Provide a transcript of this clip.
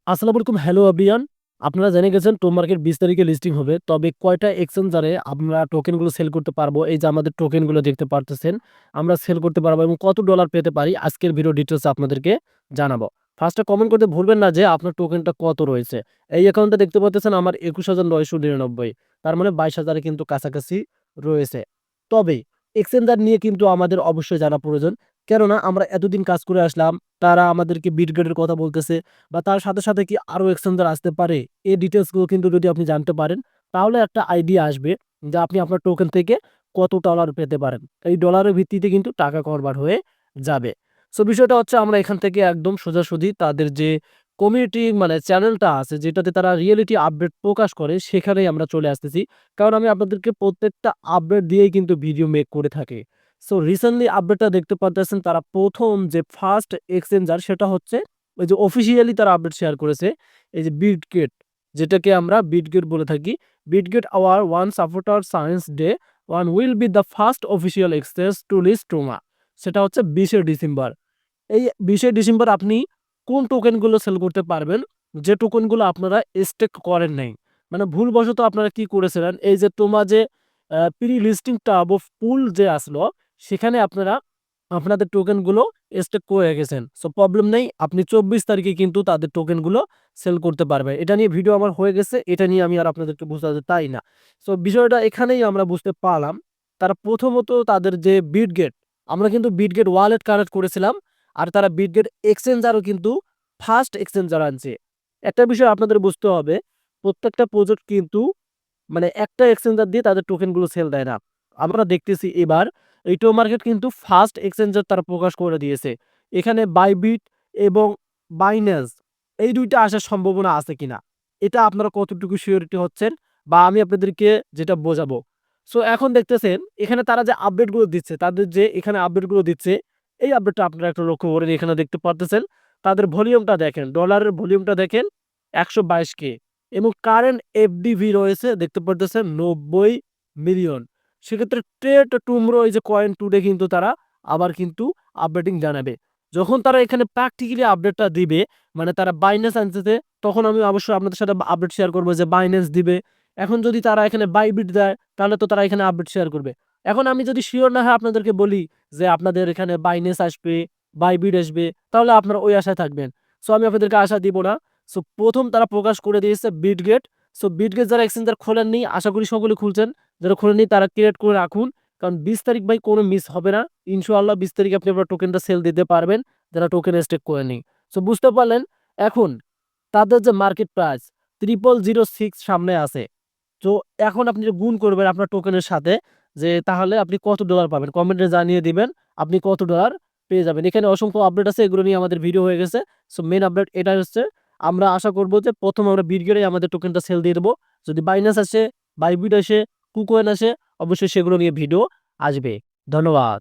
আসসালামু আলাইকুম। Hello everyone. আপনারা জেনে গেছেন টো মার্কেট ২০ তারিখে লিস্টিং হবে। তবে কয়টা এক্সচেঞ্জারে আমরা টোকেনগুলো সেল করতে পারবো? এই যে আমাদের টোকেনগুলো দেখতে পারতেছেন, আমরা সেল করতে পারবো এবং কত ডলার পেতে পারি? আজকের ভিডিও ডিটেইলস আপনাদেরকে জানাবো। ফার্স্টে কমেন্ট করতে ভুলবেন না যে আপনার টোকেনটা কত রয়েছে। এই অ্যাকাউন্টে দেখতে পাচ্ছেন আমার ২১,৯৯৯। তার মানে ২২,০০০ এর কিন্তু কাছাকাছি রয়েছে। তবে এক্সচেঞ্জার নিয়ে কিন্তু আমাদের অবশ্যই জানা প্রয়োজন। কেননা আমরা এতদিন কাজ করে আসলাম। তারা আমাদেরকে বিটগেটের কথা বলতেছে। বা তার সাথে, সাথে কি আরো এক্সচেঞ্জার আসতে পারে? এই ডিটেইলস গুলো কিন্তু যদি আপনি জানতে পারেন, তাহলে একটা আইডিয়া আসবে যে আপনি আপনার টোকেন থেকে কত ডলার পেতে পারেন। এই ডলারের ভিত্তিতে কিন্তু টাকা কনভার্ট হয়ে যাবে। সো বিষয়টা হচ্ছে আমরা এখান থেকে একদম সোজাসুজি তাদের যে কমিউনিটি মানে চ্যানেলটা আছে যেটাতে তারা রিয়েলিটি আপডেট প্রকাশ করে সেখানেই আমরা চলে আসতেছি। কারণ আমি আপনাদেরকে প্রত্যেকটা আপডেট দিয়েই কিন্তু ভিডিও মেক করে থাকি। সো রিসেন্টলি আপডেটটা দেখতে পারতেছেন তারা ১ম যে ফার্স্ট এক্সচেঞ্জার সেটা হচ্ছে ওই যে অফিসিয়ালি তারা আপডেট শেয়ার করেছে। এই যে বিটগেট যেটাকে আমরা বিটগেট বলে থাকি। Bitget our one supporter science day one will be the first official exchange to list Troma. সেটা হচ্ছে ২০শে ডিসেম্বর। এই ২০শে ডিসেম্বর আপনি কোন টোকেনগুলো সেল করতে পারবেন? যে টোকেনগুলো আপনারা স্টেক করেন নাই। মানে ভুলবশত আপনারা কি করেছিলেন? এই যে তোমা যে প্রি লিস্টিং টাব অফ পুল যে আসলো সেখানে আপনারা আপনাদের টোকেনগুলো স্টেক করে রেখেছেন। সো প্রবলেম নেই। আপনি ২৪ তারিখে কিন্তু তাদের টোকেনগুলো সেল করতে পারবেন। এটা নিয়ে ভিডিও আমার হয়ে গেছে। এটা নিয়ে আমি আর আপনাদেরকে বুঝাতে চাই না। সো বিষয়টা এখানেই আমরা বুঝতে পারলাম। তারা প্রথমত তাদের যে বিটগেট, আমরা কিন্তু বিটগেট ওয়ালেট কানেক্ট করেছিলাম। আর তারা বিটগেট এক্সচেঞ্জারও কিন্তু ফার্স্ট এক্সচেঞ্জার আনছে। একটা বিষয় আপনাদের বুঝতে হবে, প্রত্যেকটা প্রজেক্ট কিন্তু মানে একটা এক্সচেঞ্জার দিয়ে তাদের টোকেনগুলো সেল দেয় না। আমরা দেখতেছি এবার এই টো মার্কেট কিন্তু ফার্স্ট এক্সচেঞ্জার তারা প্রকাশ করে দিয়েছে। এখানে বাইবিট এবং বাইন্যান্স এই ২ টা আসার সম্ভাবনা আছে কিনা? এটা আপনারা কতটুকু সিউরিটি হচ্ছেন বা আমি আপনাদেরকে যেটা বোঝাবো। সো এখন দেখতেছেন এখানে তারা যে আপডেটগুলো দিচ্ছে, তাদের যে এখানে আপডেটগুলো দিচ্ছে, এই আপডেটটা আপনারা একটু লক্ষ্য করেন এখানে দেখতে পারতেছেন। তাদের ভলিউমটা দেখেন, ডলারের ভলিউমটা দেখেন ১২২ কে এবং কারেন্ট এফডিভি রয়েছে দেখতে পারতেছেন ৯০ মিলিয়ন। সেক্ষেত্রে ট্রেড টুমরো এই যে কয়েন টুডে কিন্তু তারা আবার কিন্তু আপডেটিং জানাবে। যখন তারা এখানে প্র্যাকটিক্যালি আপডেটটা দিবে, মানে তারা বাইন্যান্স আনতেছে, তখন আমি অবশ্যই আপনাদের সাথে আপডেট শেয়ার করব যে বাইন্যান্স দিবে। এখন যদি তারা এখানে বাইবিট দেয়, তাহলে তো তারা এখানে আপডেট শেয়ার করবে। এখন আমি যদি সিওর না হয় আপনাদেরকে বলি যে আপনাদের এখানে বাইন্যান্স আসবে, বাইবিট আসবে, তাহলে আপনারা ওই আশায় থাকবেন। সো আমি আপনাদেরকে আশা দিব না। সো ১ম তারা প্রকাশ করে দিয়েছে বিটগেট। সো বিটগেট যারা এক্সচেঞ্জার খোলেননি, আশা করি সকলে খুলছেন। যারা খোলেননি তারা ক্রিয়েট করে রাখুন। কারণ ২০ তারিখ ভাই কোনো মিস হবে না। ইনশাআল্লাহ ২০ তারিখে আপনি আপনার টোকেনটা সেল দিতে পারবেন, যারা টোকেন স্টেক করেননি। সো বুঝতে পারলেন? এখন তাদের যে মার্কেট প্রাইস ৩০০৬ সামনে আছে। তো এখন আপনি যে গুণ করবেন আপনার টোকেনের সাথে যে তাহলে আপনি কত ডলার পাবেন? কমেন্টে জানিয়ে দিবেন আপনি কত ডলার পেয়ে যাবেন। এখানে অসংখ্য আপডেট আছে, এগুলো নিয়ে আমাদের ভিডিও হয়ে গেছে। সো মেইন আপডেট এটাই হচ্ছে। আমরা আশা করব যে ১ম আমরা বিটগেটে আমাদের টোকেনটা সেল দিয়ে দেব। যদি বাইন্যান্স আসে, বাইবিট আসে, কুকয়েন আসে, অবশ্যই সেগুলো নিয়ে ভিডিও আসবে। ধন্যবাদ।